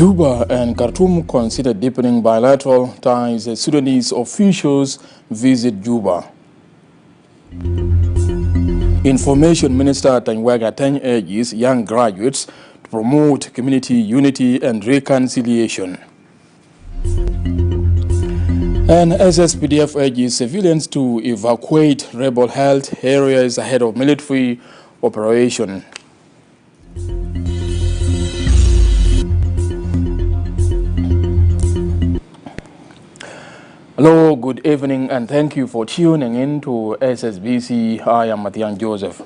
Juba and Khartoum consider deepening bilateral ties as Sudanese officials visit Juba. Information Minister Tanywaga Tany urges young graduates to promote community unity and reconciliation. And SSPDF urges civilians to evacuate rebel-held areas ahead of military operation. Hello, good evening, and thank you for tuning in to SSBC. I am Mathian Joseph.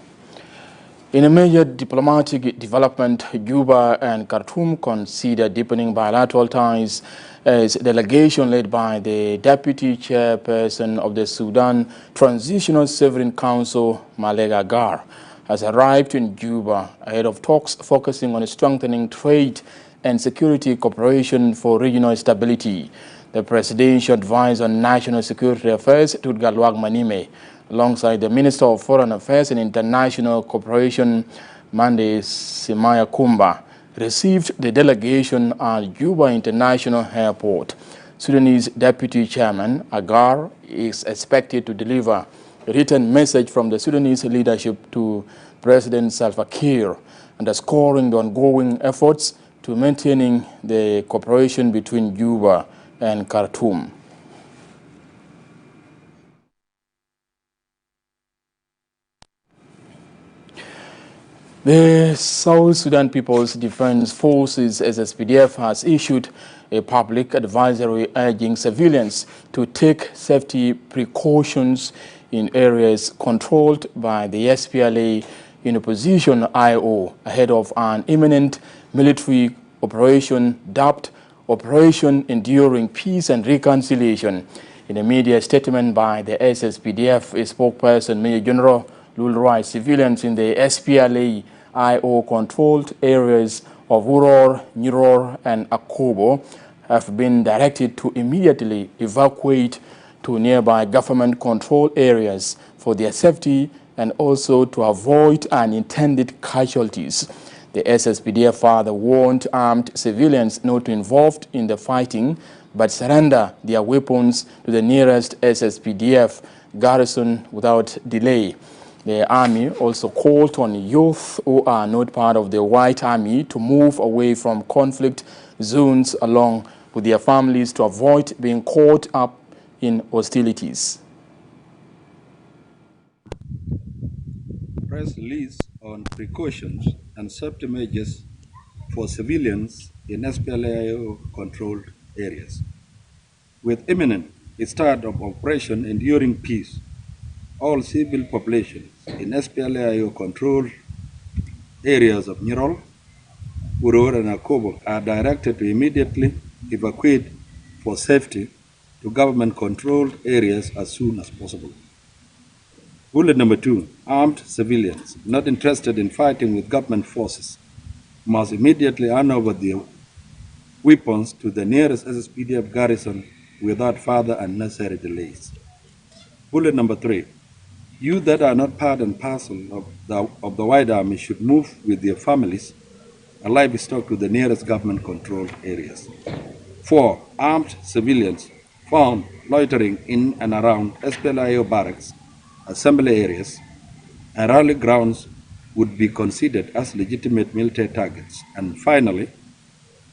In a major diplomatic development, Juba and Khartoum consider deepening bilateral ties as a delegation led by the Deputy Chairperson of the Sudan Transitional Sovereign Council, Malega Gar, has arrived in Juba ahead of talks focusing on strengthening trade and security cooperation for regional stability. The Presidential Advisor on National Security Affairs, Tudgalwag Manime, alongside the Minister of Foreign Affairs and International Cooperation, Mande Simaya Kumba, received the delegation at Juba International Airport. Sudanese Deputy Chairman Agar is expected to deliver a written message from the Sudanese leadership to President Salva Kiir, underscoring the ongoing efforts to maintaining the cooperation between Juba and Khartoum. The South Sudan People's Defense Forces SSPDF has issued a public advisory urging civilians to take safety precautions in areas controlled by the SPLA in opposition IO ahead of an imminent military operation dubbed Operation Enduring Peace and Reconciliation. In a media statement by the SSPDF spokesperson, Major General Lulroy, civilians in the SPLA IO-controlled areas of Uror, Niror, and Akobo have been directed to immediately evacuate to nearby government-controlled areas for their safety and also to avoid unintended casualties. The SSPDF further warned armed civilians not to involved in the fighting but surrender their weapons to the nearest SSPDF garrison without delay. The army also called on youth who are not part of the White Army to move away from conflict zones along with their families to avoid being caught up in hostilities. Press release on precautions and safety measures for civilians in SPLA-controlled areas. With imminent start of Operation Enduring Peace, all civil populations in SPLA-controlled areas of Nirol, Uror, and Akobo are directed to immediately evacuate for safety to government-controlled areas as soon as possible. Bullet number 2, armed civilians not interested in fighting with government forces must immediately hand over their weapons to the nearest SSPDF garrison without further unnecessary delays. Bullet number 3, youth that are not part and parcel of the White Army should move with their families and livestock to the nearest government-controlled areas. 4, armed civilians found loitering in and around SPLIO barracks, assembly areas, and rally grounds would be considered as legitimate military targets. And finally,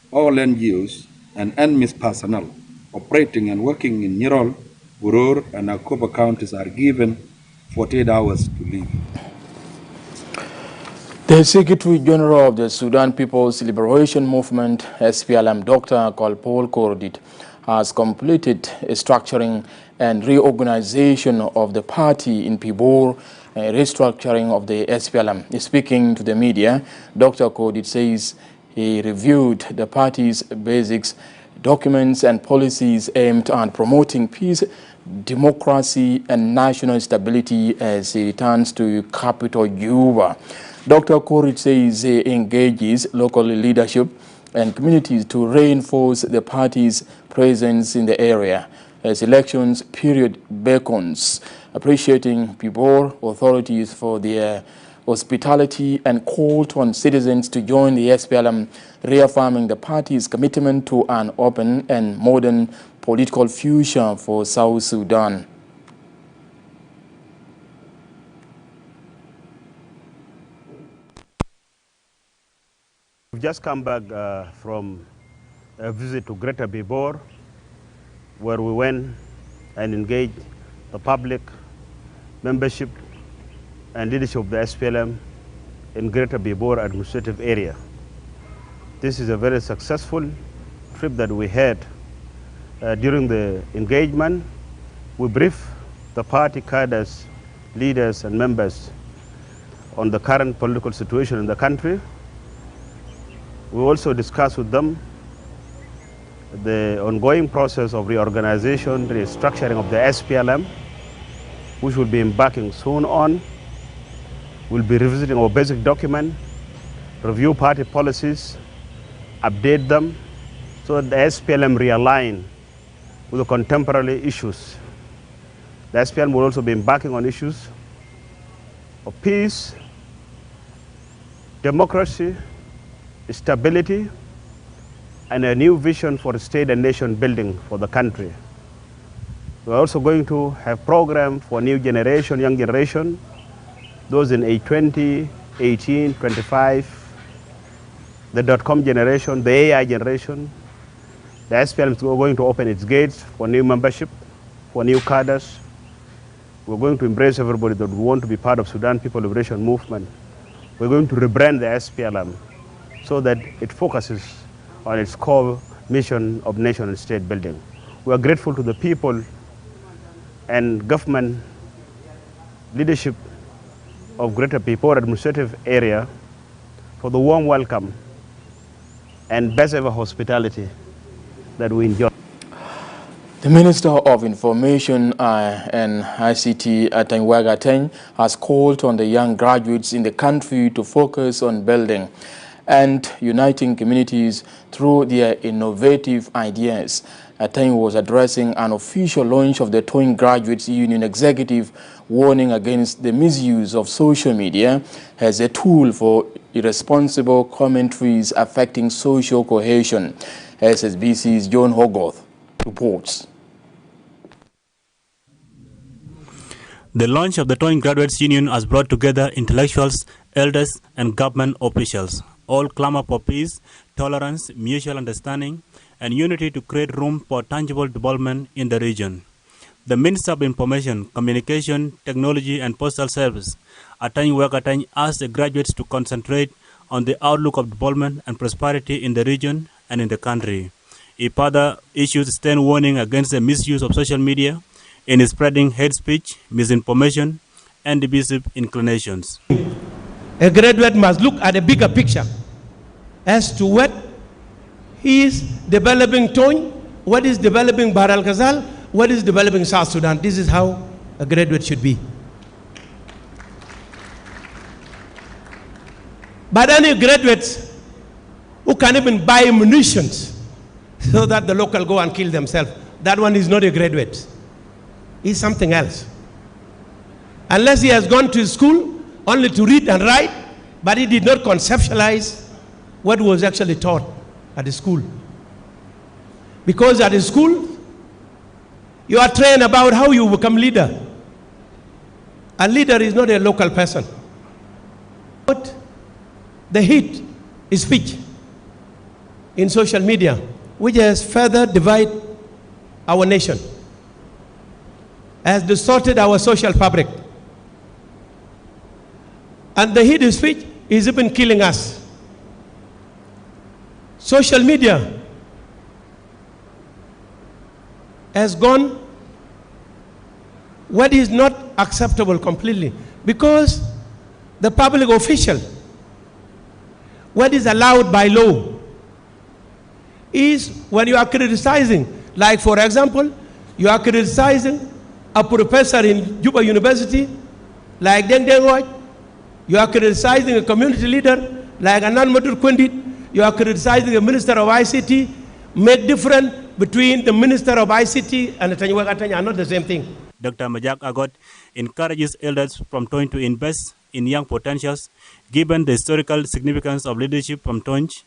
all NGOs and NMIS personnel operating and working in Nirol, Uror, and Akobo counties are given 48 hours to leave. The Secretary General of the Sudan People's Liberation Movement, SPLM, Dr. Paul Kordit, has completed a structuring and reorganization of the party in Pibor, a restructuring of the SPLM. Speaking to the media, Dr. Kordit says he reviewed the party's basics, documents and policies aimed at promoting peace, democracy and national stability as he returns to capital Juba. Dr. Kordit says he engages local leadership and communities to reinforce the party's presence in the area as elections period beckons, appreciating Pibor authorities for their hospitality and called on citizens to join the SPLM, reaffirming the party's commitment to an open and modern political future for South Sudan. We've just come back from a visit to Greater Bibor, where we went and engaged the public, membership, and leadership of the SPLM in Greater Bibor administrative area. This is a very successful trip that we had. During the engagement, we briefed the party cadres, leaders, and members on the current political situation in the country. We also discussed with them the ongoing process of reorganization, restructuring of the SPLM, which will be embarking soon on. We'll be revisiting our basic document, review party policies, update them so that the SPLM realign with the contemporary issues. The SPLM will also be embarking on issues of peace, democracy, stability, and a new vision for state and nation building for the country. We're also going to have program for new generation, young generation, those in age 20, 18, 25, the .com generation, the AI generation. The SPLM is going to open its gates for new membership, for new cadres. We're going to embrace everybody that we want to be part of Sudan People Liberation Movement. We're going to rebrand the SPLM so that it focuses on its core mission of nation and state building. We are grateful to the people and government leadership of Greater Bibor administrative area for the warm welcome and best ever hospitality that we enjoy. The Minister of Information and ICT, Ateng Ateng, has called on the young graduates in the country to focus on building and uniting communities through their innovative ideas. Ateng was addressing an official launch of the Towing Graduates Union Executive, warning against the misuse of social media as a tool for irresponsible commentaries affecting social cohesion. SSBC's John Hogarth reports. The launch of the Towing Graduates Union has brought together intellectuals, elders, and government officials. All clamor for peace, tolerance, mutual understanding, and unity to create room for tangible development in the region. The Minister of Information, Communication, Technology, and Postal Service, Ateng Ateng, asked the graduates to concentrate on the outlook of development and prosperity in the region and in the country. He further issued a stern warning against the misuse of social media in spreading hate speech, misinformation, and divisive inclinations. A graduate must look at a bigger picture as to what is developing Towing, what is developing Bahr el Ghazal, what is developing South Sudan. This is how a graduate should be. But any graduates who can even buy munitions so that the local go and kill themselves, that one is not a graduate. He's something else. Unless he has gone to school only to read and write, but he did not conceptualize what was actually taught at the school. Because at the school, you are trained about how you become leader. A leader is not a local person. But the hate speech in social media, which has further divided our nation, has distorted our social fabric. And the hate speech is even killing us. Social media has gone what is not acceptable completely, because the public official, what is allowed by law is when you are criticizing, like for example, you are criticizing a professor in Juba University, like Deng Deng Wai. You are criticizing a community leader, like Anan Matur Kundit. You are criticizing a minister of ICT. Make difference between the minister of ICT and the Ateng are not the same thing. Dr. Majak Agot encourages elders from Towing to invest in young potentials, given the historical significance of leadership from Tonj.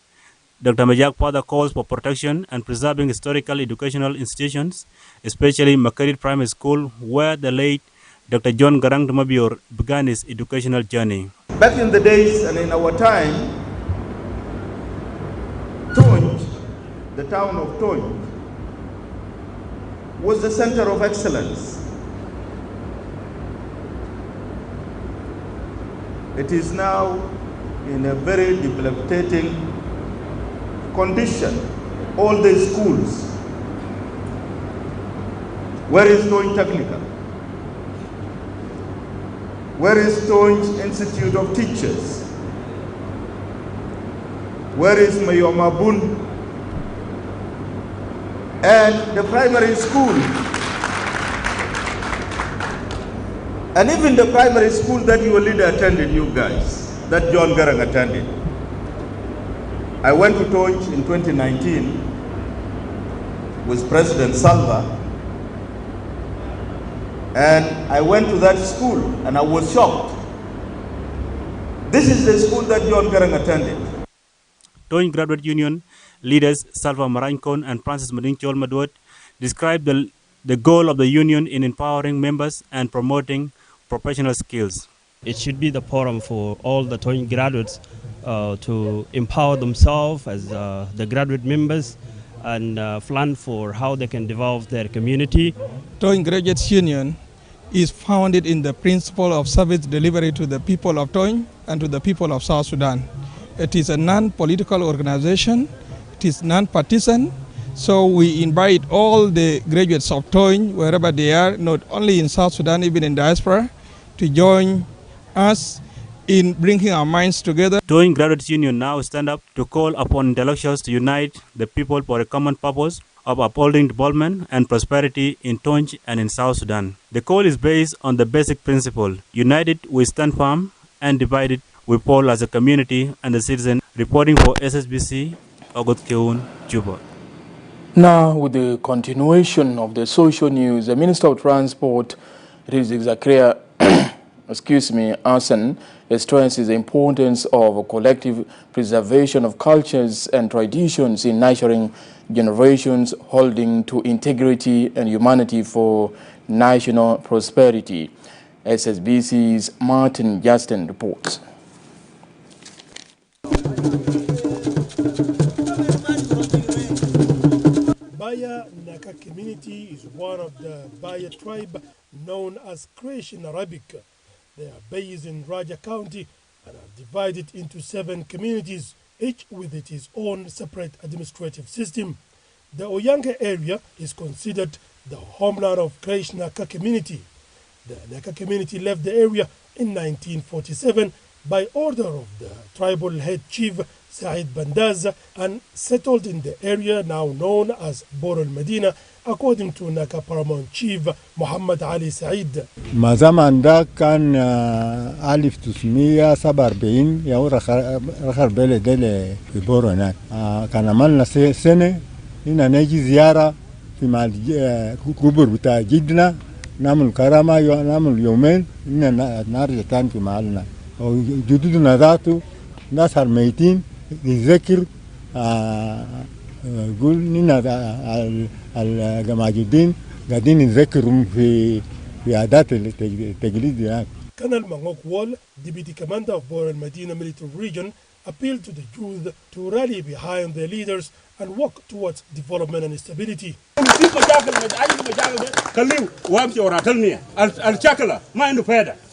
Dr. Majak further calls for protection and preserving historical educational institutions, especially Makarit Primary School, where the late Dr. John Garang Mabior began his educational journey. Back in the days and in our time, Tonj, the town of Tonj, was the center of excellence. It is now in a very debilitating condition. All the schools. Where is Tonj Technical? Where is Tonj Institute of Teachers? Where is Mayomabun? And the primary school. And even the primary school that your leader attended, you guys, that John Garang attended. I went to Tonj in 2019 with President Salva, and I went to that school and I was shocked. This is the school that John Garang attended. Tonj Graduate Union leaders Salva Marankon and Francis Madinchol Madwot described the goal of the union in empowering members and promoting professional skills. It should be the forum for all the Tonj graduates to empower themselves as the graduate members and plan for how they can develop their community. Tonj Graduates Union is founded in the principle of service delivery to the people of Tonj and to the people of South Sudan. It is a non-political organization. It is non-partisan. So we invite all the graduates of Tonj, wherever they are, not only in South Sudan, even in diaspora, to join us in bringing our minds together. Tonj Graduates Union now stand up to call upon intellectuals to unite the people for a common purpose of upholding development and prosperity in Tonj and in South Sudan. The call is based on the basic principle: united we stand firm, and divided we fall as a community and a citizen. Reporting for SSBC, Ogot Keun, Juba. Now, with the continuation of the social news, the Minister of Transport, Rizik Zakaria, Asen, stresses the importance of collective preservation of cultures and traditions in nurturing generations holding to integrity and humanity for national prosperity. SSBC's Martin Justin reports. Baya Naka community is one of the Baya tribe known as Kresh in Arabic. They are based in Raja County and are divided into 7 communities, each with its own separate administrative system. The Oyange area is considered the homeland of Kresh Naka community. The Naka community left the area in 1947 by order of the tribal head chief Said Bandaz and settled in the area now known as Bor al-Medina, according to Naka paramount chief Muhammad Ali Said. ما زمان ده كان 1947 يا رخر بلد ده في بورو هناك كان عملنا سنة هنا نيجي زيارة في مع قبر بتاع جدنا نعمل كرامة نعمل يومين هنا نرجع تاني في محلنا وجدودنا ذاته ناس الميتين يذكر قول هنا الجماجدين قاعدين نذكرهم في عادات التقليد هناك. Colonel Mangok Wall, deputy commander of Bor al-Medina military region, appealed to the youth to rally behind their leaders and work towards development and stability.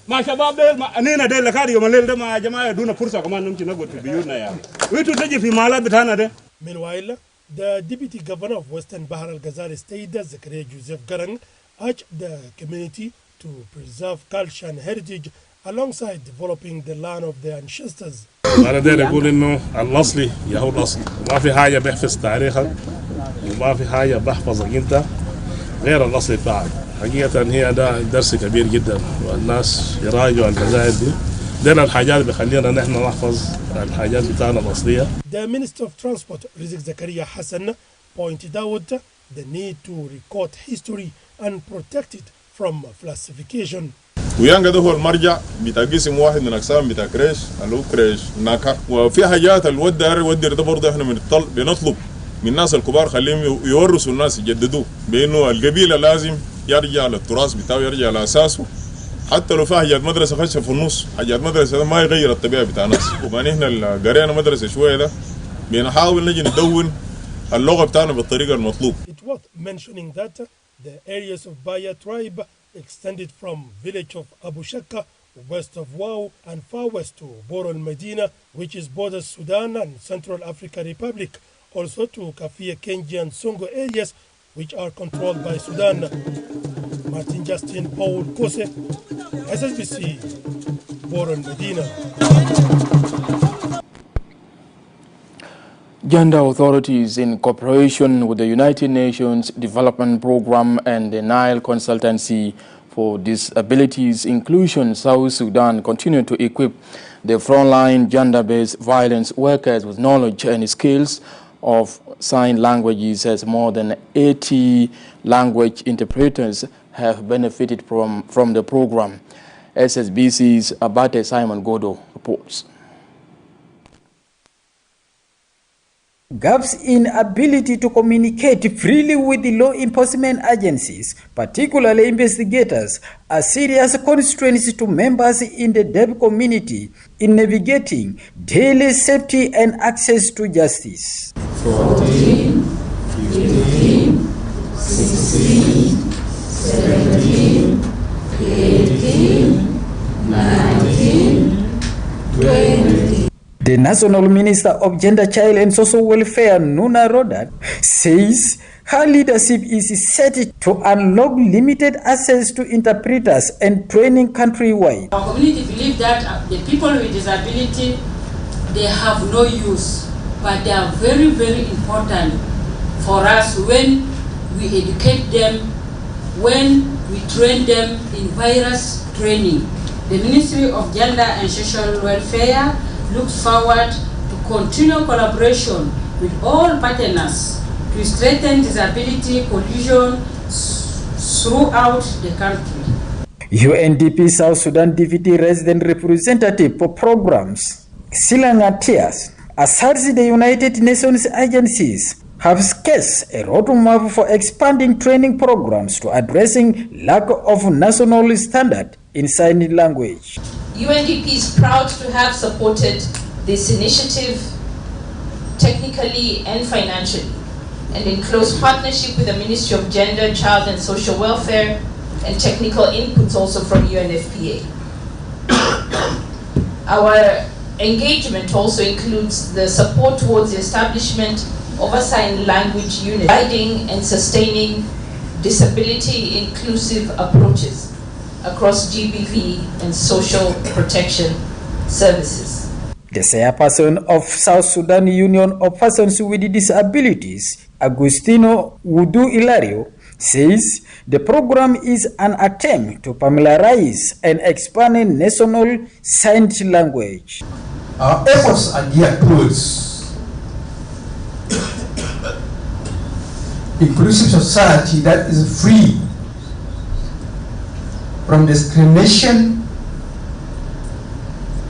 ما شباب ديل ما أنينا ديل لكاري يوم الليل ده ما جماعة دون فرصة كمان نمشي نقول في بيوتنا يا ويتو تجي في مالات بتاعنا ده. Meanwhile, the deputy governor of Western Bahar al-Ghazali state, Zakaria Joseph Garang, urged the community to preserve culture and heritage alongside developing the land of their ancestors. أنا داير أقول إنه الأصلي يا هو الأصل ما في حاجة بيحفظ تاريخك وما في حاجة بحفظك أنت غير الأصل بتاعك. حقيقة هي ده درس كبير جدا والناس يراجعوا الجزائر دي دينا الحاجات بخلينا نحن نحفظ الحاجات بتاعنا الأصلية. The Minister of Transport Rizik Zakaria Hassan pointed out the need to record history and protect it from falsification. ويانجا ده هو المرجع بتاع قسم واحد من اقسام بتاع كريش اللي هو كريش ناكا. وفي حاجات الودر ده برضه احنا بنطلب من الناس الكبار خليهم يورثوا الناس يجددوه بانه القبيله لازم يرجع للتراث بتاعه، يرجع لاساسه. حتى لو في حاجات مدرسه خشة في النص، حاجات مدرسه ما يغير الطبيعه بتاع الناس. وبعدين احنا اللي قرينا مدرسه شويه ده بنحاول نجي ندون اللغه بتاعنا بالطريقه المطلوب. It was mentioning that the areas of Baya tribe extended from village of Abu Shakka west of Wau and far west to Bor al-Medina, which is borders Sudan and Central African Republic, also to Kafia, Kenji and Songo areas which are controlled by Sudan. Martin Justin Paul Kose, SSBC, Bor al-Medina. Gender authorities, in cooperation with the United Nations Development Program and the Nile Consultancy for Disabilities Inclusion South Sudan, continue to equip the frontline gender-based violence workers with knowledge and skills of sign languages, as more than 80 language interpreters have benefited from the program. SSBC's Abate Simon Godo reports. Gaps in ability to communicate freely with the law enforcement agencies, particularly investigators, are serious constraints to members in the deaf community in navigating daily safety and access to justice. 14, 15, 16, 17, 18, 19, 20. The National Minister of Gender, Child and Social Welfare, Nuna Rodat, says her leadership is set to unlock limited access to interpreters and training countrywide. Our community believes that the people with disability, they have no use, but they are very, very important for us when we educate them, when we train them in various training. The Ministry of Gender and Social Welfare looks forward to continue collaboration with all partners to strengthen disability inclusion throughout the country. UNDP South Sudan Deputy Resident Representative for Programs, Silanga Tias, asserts the United Nations agencies have sketched a roadmap for expanding training programs to addressing lack of national standard in sign language. UNDP is proud to have supported this initiative technically and financially, and in close partnership with the Ministry of Gender, Child and Social Welfare, and technical inputs also from UNFPA. Our engagement also includes the support towards the establishment of a sign language unit, guiding and sustaining disability inclusive approaches across GBV and social protection services. The chairperson of South Sudan Union of Persons with Disabilities, Agustino Wudu Ilario, says the program is an attempt to familiarize and expand national sign language. Our efforts are geared towards inclusive society that is free from discrimination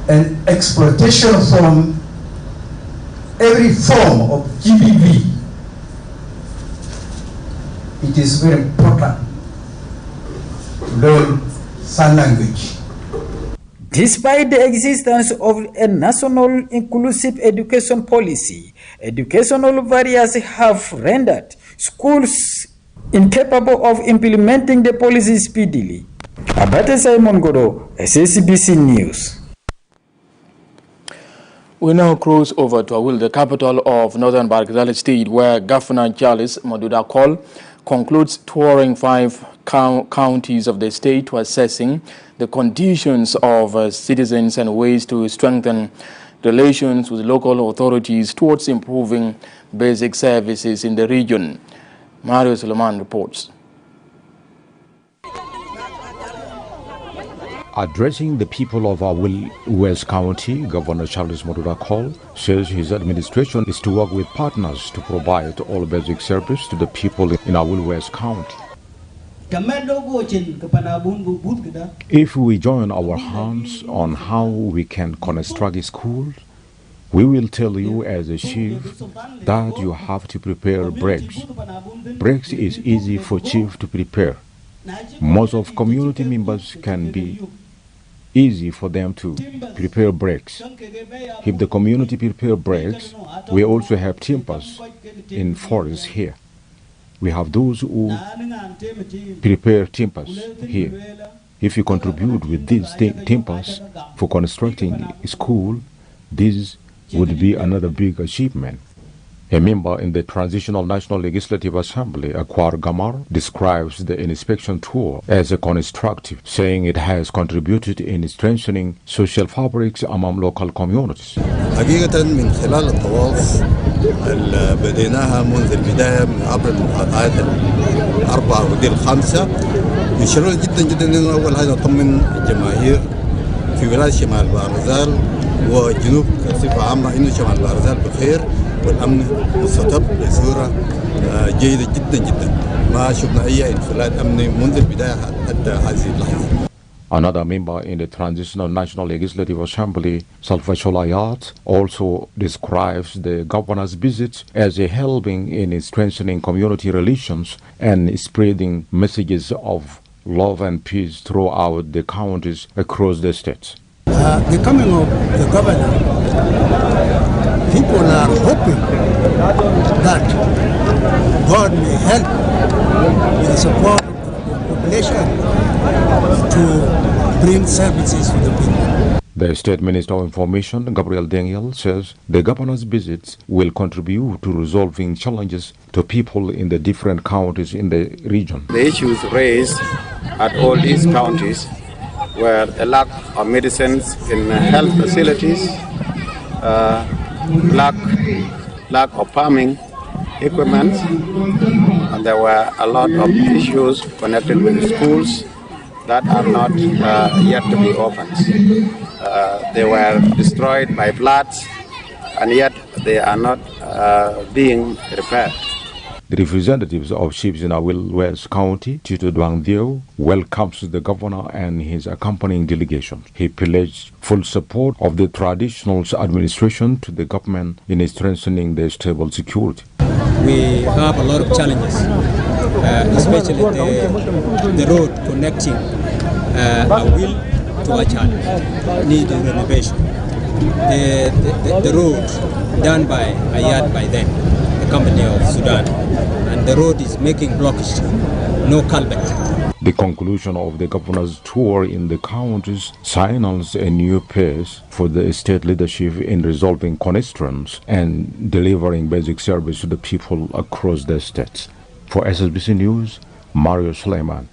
and exploitation from every form of GBV. It is very important to learn sign language. Despite the existence of a national inclusive education policy, educational barriers have rendered schools incapable of implementing the policy speedily. Abate Simon Godo, SSBC News. We now cross over to Awil, the capital of Northern Barkazal State, where Governor Charles Maduda Kol concludes touring 5 counties of the state to assessing the conditions of citizens and ways to strengthen relations with local authorities towards improving basic services in the region. Mario Suleiman reports. Addressing the people of Awil West County, Governor Charles Maduda Kol says his administration is to work with partners to provide all basic service to the people in Awil West County. If we join our hands on how we can construct schools, we will tell you as a chief that you have to prepare bricks. Bricks is easy for chief to prepare. Most of community members can be easy for them to prepare bricks. If the community prepare bricks, we also have timbers in forests here. We have those who prepare timbers here. If you contribute with these timbers for constructing a school, this would be another big achievement. A member in the Transitional National Legislative Assembly, Akwar Gamar, describes the inspection tour as a constructive, saying it has contributed in strengthening social fabrics among local communities. حقيقة من خلال الطواف اللي بديناها منذ البداية عبر المقاطعات الأربعة ودي الخامسة يشرفنا جدا جدا إنه أول حاجة نطمن الجماهير في ولاية شمال بحر الغزال والجنوب بصفة عامة إنه شمال بحر الغزال بخير والأمن مستتب بصورة جيدة جدا جدا ما شفنا أي انفلات أمني منذ البداية حتى هذه اللحظة. Another member in the Transitional National Legislative Assembly, Salva Sholayat, also describes the governor's visit as a helping in strengthening community relations and spreading messages of love and peace throughout the counties across the states. The coming of the governor, people are hoping that God may help with the support of the population to bring services to the people. The State Minister of Information, Gabriel Daniel, says the governor's visits will contribute to resolving challenges to people in the different counties in the region. The issues raised at all these counties were a lack of medicines in health facilities, lack of farming equipment, and there were a lot of issues connected with schools that are not yet to be opened. They were destroyed by floods, and yet they are not being repaired. The representatives of chiefs in Awil West County, Tito Duangdio, welcomes the governor and his accompanying delegation. He pledged full support of the traditional administration to the government in strengthening the stable security. We have a lot of challenges, especially the road connecting Awil to Achad need renovation. The road done by Ayad by them, the company of Sudan, and the road is making blockage, no culvert. The conclusion of the governor's tour in the counties signals a new pace for the state leadership in resolving constraints and delivering basic service to the people across the states. For SSBC News, Mario Suleiman.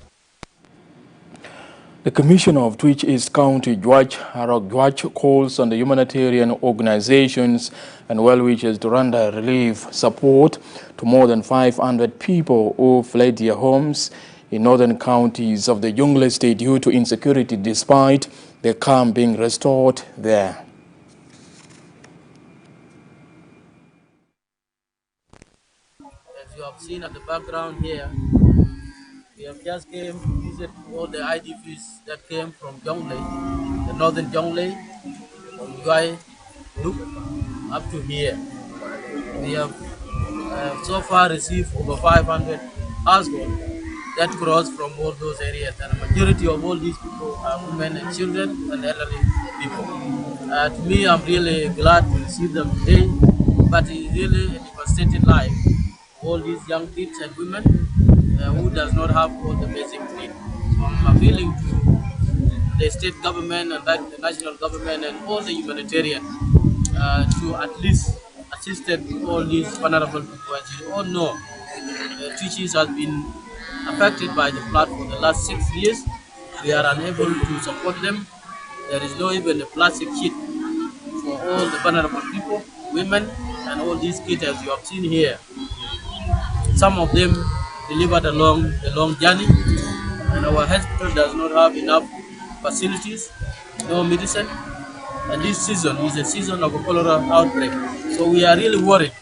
The Commissioner of Twitch East County, George Harok, calls on the humanitarian organizations and well-wishers to render relief support to more than 500 people who fled their homes in northern counties of the Jonglei State due to insecurity, despite the calm being restored there. As you have seen at the background here, we have just came to visit all the IDPs that came from Jonglei, the northern Jonglei, from Guai, Duk, up to here. We have so far received over 500 households that cross from all those areas, and the majority of all these people are women and children and elderly people. To me, I'm really glad to receive them today, but it's really a devastating life. All these young kids and women who does not have all the basic needs. So I'm appealing to the state government and the national government and all the humanitarian to at least assist all these vulnerable people. As you all know, Twitches has been affected by the flood for the last 6 years. We are unable to support them. There is no even a plastic sheet for all the vulnerable people, women, and all these kids as you have seen here. Some of them delivered along the long journey, and our hospital does not have enough facilities, no medicine, and this season is a season of a cholera outbreak. So we are really worried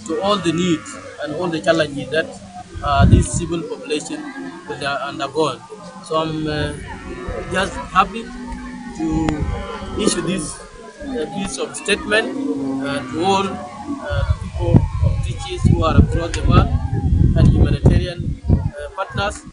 to all the needs and all the challenges that this civil population what they are undergoing. So I'm just happy to issue this piece of statement to all people of teachers who are across the world and humanitarian partners.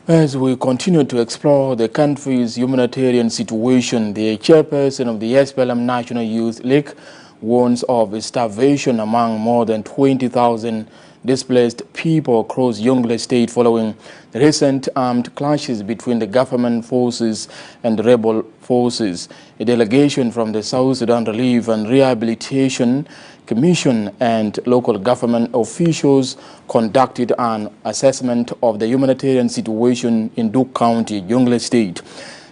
As we continue to explore the country's humanitarian situation, the chairperson of the SPLM National Youth League warns of starvation among more than 20,000 displaced people across Jonglei State following the recent armed clashes between the government forces and the rebel forces. A delegation from the South Sudan Relief and Rehabilitation Commission and local government officials conducted an assessment of the humanitarian situation in Duke County, Jonglei State.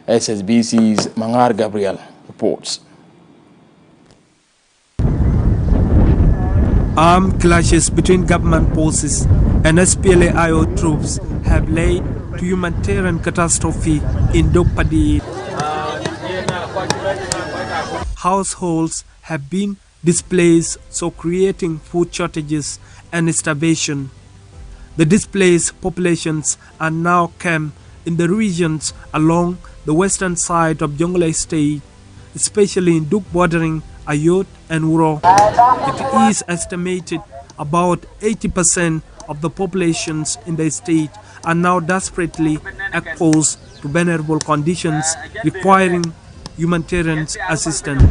SSBC's Mangar Gabriel reports. Armed clashes between government forces and SPLA-IO troops have led to humanitarian catastrophe in Dokpadi. Households have been displaced, so creating food shortages and starvation. The displaced populations are now camped in the regions along the western side of Jonglei State, especially in Duk bordering Ayot and Wuro. It is estimated about 80% of the populations in the state are now desperately exposed to vulnerable conditions requiring humanitarian assistance.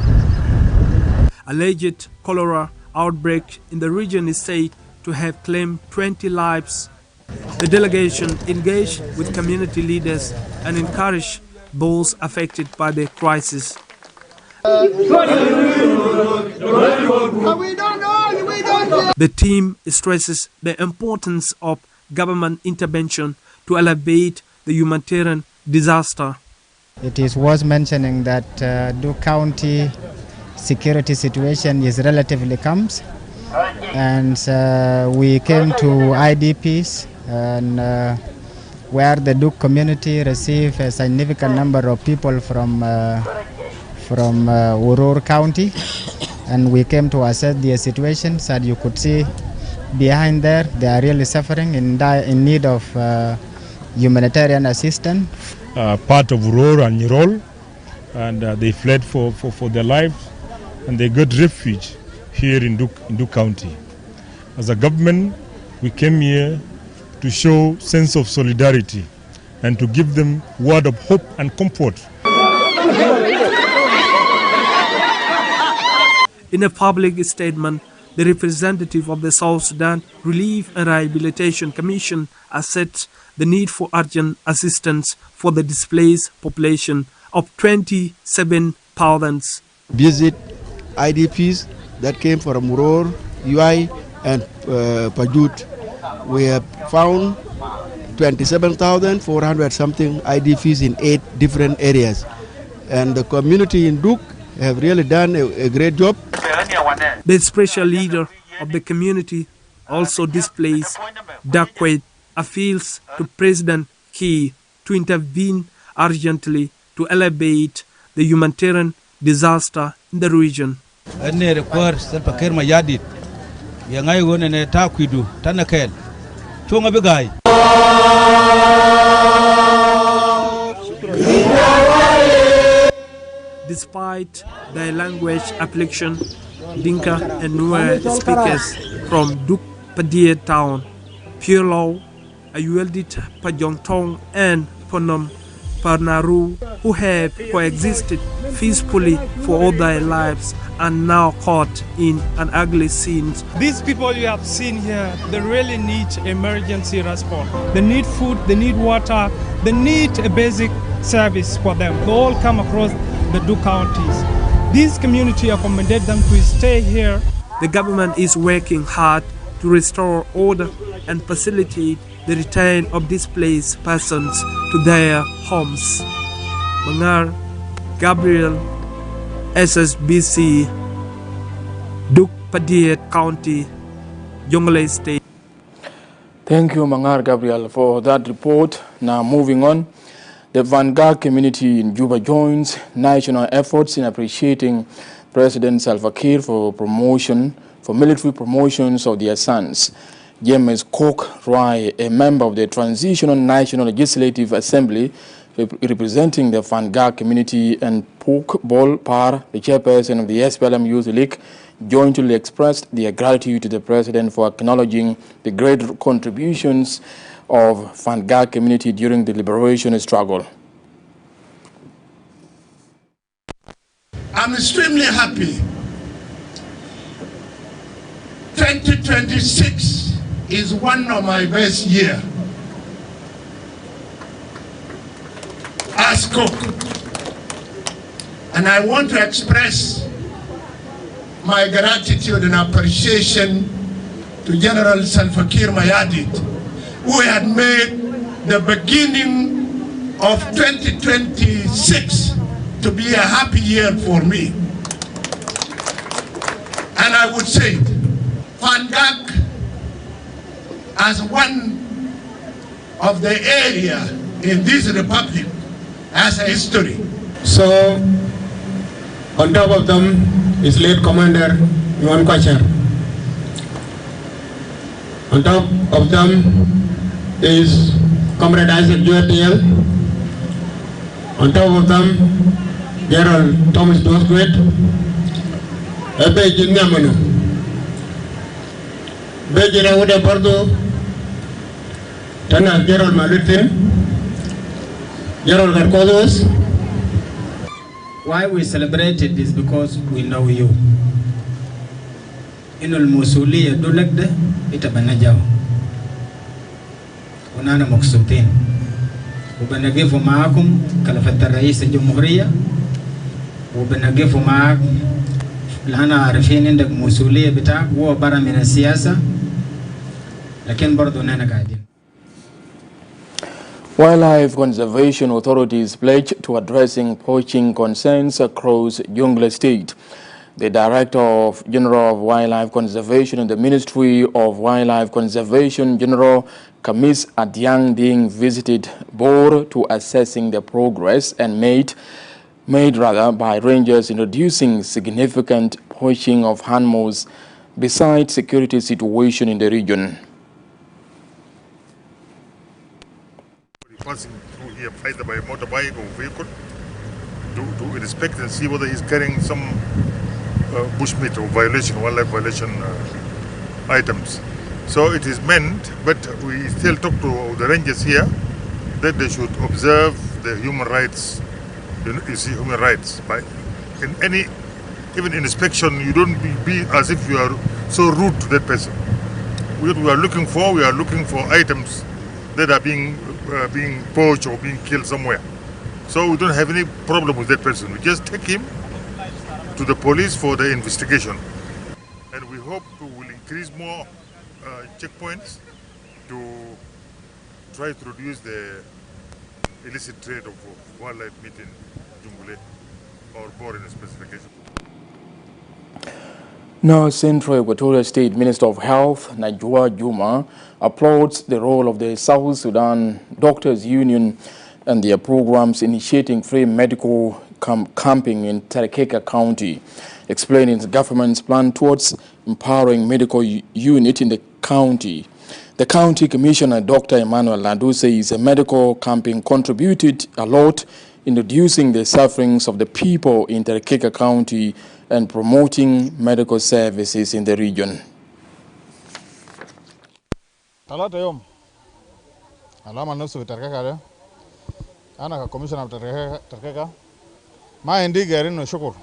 Alleged cholera outbreak in the region is said to have claimed 20 lives. The delegation engaged with community leaders and encouraged those affected by the crisis. The team stresses the importance of government intervention to alleviate the humanitarian disaster. It is worth mentioning that Duke County security situation is relatively calm, and we came to IDPs and where the Duke community received a significant number of people from Urur County, and we came to assess their situation. So you could see behind there, they are really suffering in need of humanitarian assistance. Part of Urur and Nirol, and they fled for their lives, and they got refuge here in Duke County. As a government, we came here to show sense of solidarity and to give them word of hope and comfort. In a public statement, the representative of the South Sudan Relief and Rehabilitation Commission assessed the need for urgent assistance for the displaced population of 27,000. Visit IDPs that came from Muror, UI, and Pajut. We have found 27,400 something IDPs in 8 different areas. And the community in Duke have really done a great job. The special leader of the community, also displaced, Dakwet, appeals to President Key to intervene urgently to alleviate the humanitarian disaster in the region. Despite their language affliction, Dinka and Nuer speakers from Duk Padia town, Pirlo, Ayueldit Pajongtong and Ponom Parnaru, who have coexisted peacefully for all their lives, are now caught in an ugly scene. These people you have seen here, they really need emergency response. They need food, they need water, they need a basic service for them. They all come across the two counties. This community accommodate them to stay here. The government is working hard to restore order and facilitate the return of displaced persons to their homes. Mangar Gabriel, SSBC, Duk Padiet County, Jonglei State. Thank you, Mangar Gabriel, for that report. Now moving on. The Vanguard community in Juba joins national efforts in appreciating President Salva Kiir for military promotions of their sons. James Cook Rai, a member of the Transitional National Legislative Assembly representing the Fangak community, and Puk Bol Par, the chairperson of the SPLM Youth League, jointly expressed their gratitude to the President for acknowledging the great contributions of Fangak community during the liberation struggle. I'm extremely happy. 2026 is one of my best years as cook, and I want to express my gratitude and appreciation to General Salva Kiir Mayardit, who had made the beginning of 2026 to be a happy year for me. And I would say Fangak as one of the area in this republic has a history. So on top of them is late Commander Yuan Kwacha. On top of them is Comrade Isaac Juetiel. On top of them, Gerald Thomas Dosgret. Ebe Jinyamano. Bejira Ude Pardo. Tana Gerald Malutin. Gerald Garcodos. Why we celebrated is because we know you. Inul Musuliya Dunagde Itabanajaw. Unana Moksutin. وبنقفوا معكم كلفة الرئيس الجمهورية وبنقفوا معك لأن عارفين عندك مسؤولية بتاعك هو برا من السياسة لكن برضو نحن قاعدين. Wildlife conservation authorities pledge to addressing poaching concerns across Jonglei State. The Director General of Wildlife Conservation in the Ministry of Wildlife Conservation, General Kamis Adiang Ding, visited Bor to assessing the progress and made by rangers in reducing significant poaching of animals besides security situation in the region. Passing through here either by motorbike or vehicle to inspect and see whether he's carrying some bushmeat or wildlife violation items. So it is meant, but we still talk to the rangers here that they should observe the human rights. You see, human rights. In any, even inspection, you don't be as if you are so rude to that person. What we are looking for items that are being poached or being killed somewhere. So we don't have any problem with that person. We just take him to the police for the investigation. And we hope we will increase more checkpoints to try to reduce the illicit trade of wildlife meat in Jonglei or Bor in specification. Now, Central Equatorial State Minister of Health, Najwa Juma, applauds the role of the South Sudan Doctors Union and their programs initiating free medical camping in Terekeka County, explaining the government's plan towards empowering medical unit in the county. The county commissioner, Dr. Emmanuel Nadu, says a medical camping contributed a lot in reducing the sufferings of the people in Terekeka County and promoting medical services in the region. Talata yom alama nusu Terekeka de ana ka commissioner Terekeka ما عندي غير إنه شكر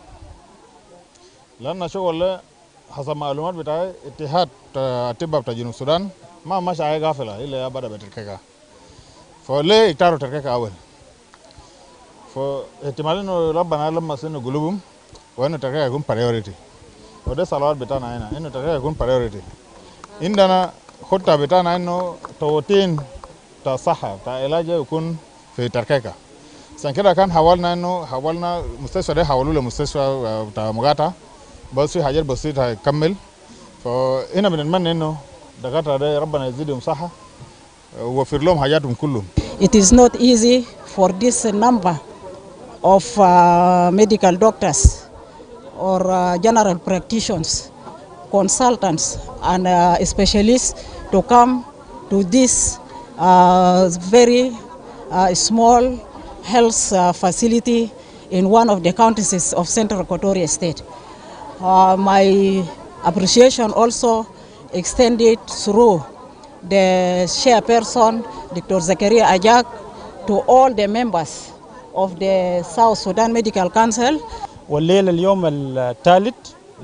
لأن شغل له حسب معلومات بتاعي اتحاد الأطباء بتاع جنوب السودان ما ماشي أي غافلة إلا بدأ بتركيكا فليه يختاروا تركيكا أول فاحتمال إنه ربنا لما سنوا قلوبهم وإنه تركيكا يكون priority وده صلوات بتاعنا هنا إنه تركيكا يكون priority عندنا خطة بتاعنا إنه توتين تاع صحة تاع علاج يكون في تركيكا عشان كده كان حاولنا مستشفى ده حولوا له مستشفى بتاع مغاتا بس في حاجات بسيطه هيكمل فهنا بنتمنى انه دكاتره ده ربنا يزيدهم صحه ويوفر لهم حاجاتهم كلهم. It is not easy for this number of medical doctors or general practitioners, consultants and specialists to come to this very small health facility in one of the counties of Central Equatoria State. My appreciation also extended through the chairperson, Dr. Zakaria Ajak, to all the members of the South Sudan Medical Council. والليلة اليوم الثالث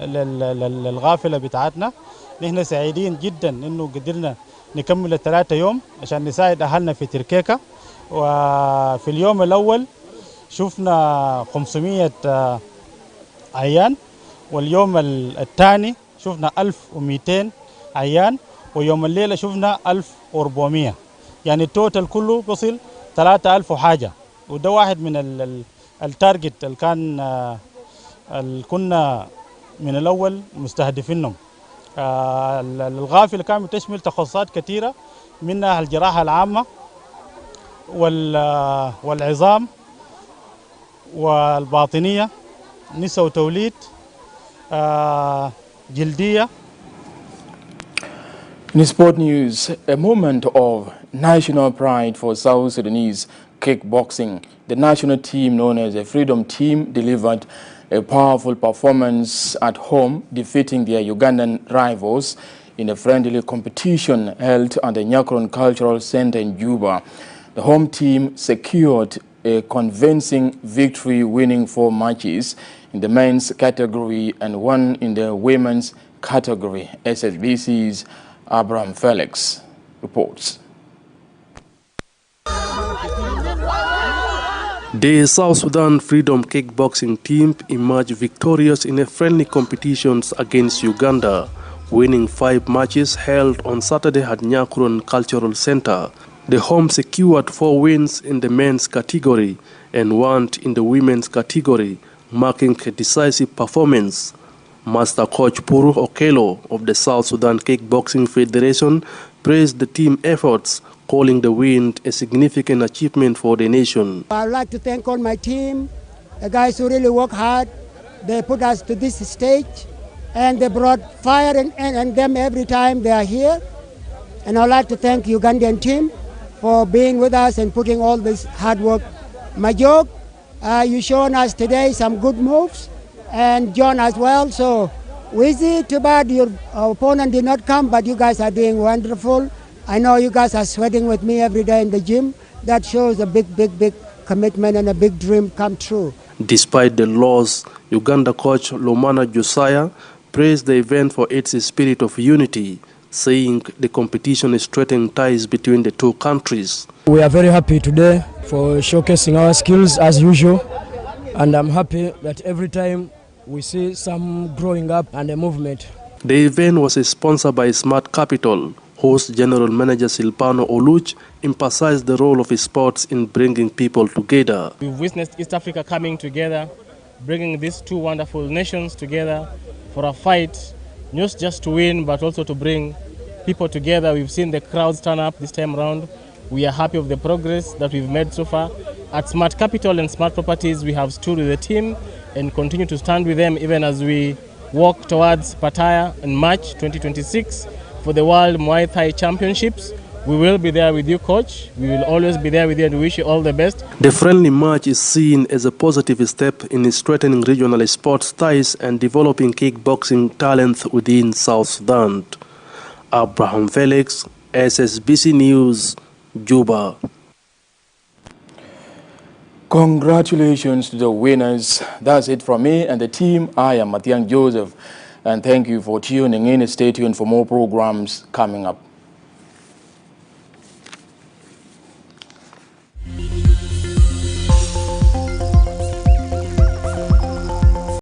للغافلة بتاعتنا، نحن سعيدين جدا إنه قدرنا نكمل ال3 يوم عشان نساعد أهلنا في تركيكا. وفي اليوم الأول شفنا 500 عيان، واليوم الثاني شفنا 1200 عيان، ويوم الليلة شفنا 1400، يعني التوتال كله بصل 3000 وحاجة. وده واحد من التارجت اللي كان كنا من الأول مستهدفينهم. الغافلة كانت تشمل تخصصات كثيرة، منها الجراحة العامة والعظام والباطنية، نساء وتوليد، جلدية. In sport news, a moment of national pride for South Sudanese kickboxing. The national team, known as the Freedom Team, delivered a powerful performance at home, defeating their Ugandan rivals in a friendly competition held at the Nyakron Cultural Center in Juba. The home team secured a convincing victory, winning 4 matches in the men's category and 1 in the women's category. SSBC's Abraham Felix reports. The South Sudan Freedom Kickboxing team emerged victorious in a friendly competitions against Uganda, winning 5 matches held on Saturday at Nyakron Cultural Center. The home secured 4 wins in the men's category and 1 in the women's category, marking a decisive performance. Master Coach Puru Okelo of the South Sudan Kickboxing Federation praised the team efforts, calling the win a significant achievement for the nation. I'd like to thank all my team, the guys who really work hard. They put us to this stage, and they brought fire in them every time they are here. And I'd like to thank Ugandan team for being with us and putting all this hard work. Majok, you shown us today some good moves, and John as well. So easy, too bad your opponent did not come, but you guys are doing wonderful. I know you guys are sweating with me every day in the gym. That shows a big commitment and a big dream come true. Despite the loss, Uganda coach Lomana Josiah praised the event for its spirit of unity, saying the competition strengthened ties between the 2 countries. We are very happy today for showcasing our skills as usual, and I'm happy that every time we see some growing up and a movement. The event was sponsored by Smart Capital. Host General Manager Silpano Oluch emphasized the role of sports in bringing people together. We've witnessed East Africa coming together, bringing these 2 wonderful nations together for a fight, not just to win, but also to bring people together. We've seen the crowds turn up this time around. We are happy with the progress that we've made so far. At Smart Capital and Smart Properties, we have stood with the team and continue to stand with them even as we walk towards Pattaya in March 2026 for the World Muay Thai Championships. We will be there with you, Coach. We will always be there with you and wish you all the best. The friendly match is seen as a positive step in strengthening regional sports ties and developing kickboxing talent within South Sudan. Abraham Felix, SSBC News, Juba. Congratulations to the winners. That's it from me and the team. I am Matiang Joseph, and thank you for tuning in. Stay tuned for more programs coming up.